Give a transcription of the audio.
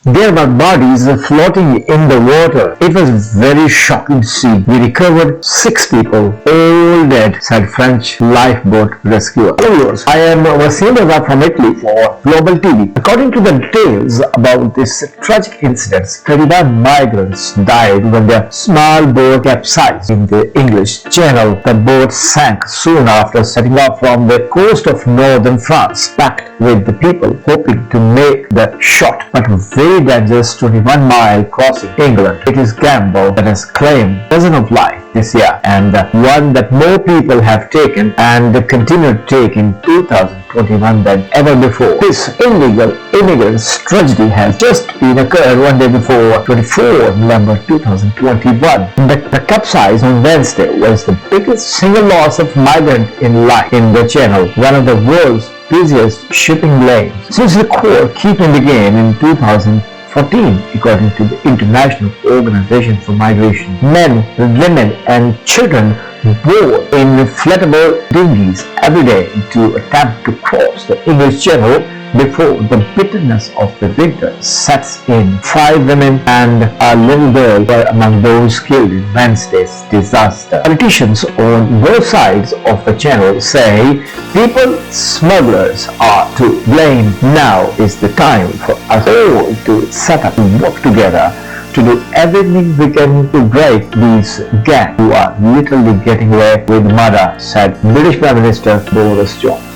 There were bodies floating in the water. It was very shocking to see. We recovered 6 people, all dead, said French lifeboat rescuer. Viewers, I am Wasim Raza from Italy for Global TV. According to the details about this tragic incident, 31 migrants died when their small boat capsized in the English Channel. The boat sank soon after setting off from the coast of northern France, packed with the people hoping to make the short but very dangerous 21-mile crossing England. It is gamble that has claimed dozens of lives this year, and one that more people have taken and continue to take in 2021 than ever before. This illegal immigrants tragedy has just been occurred one day before 24 November 2021. The capsize on Wednesday was the biggest single loss of migrant in life in the Channel, one of the world's busiest shipping lanes. Since the core keeping began in 2014, according to the International Organization for Migration, men, women and children board in inflatable dinghies every day to attempt to cross the English Channel before the bitterness of the winter sets in. 5 women and a little girl were among those killed in Wednesday's disaster. Politicians on both sides of the channel say people smugglers are to blame. Now is the time for us all to set up and work together to do everything we can to break these gangs who are literally getting away with murder, said British Prime Minister Boris Johnson.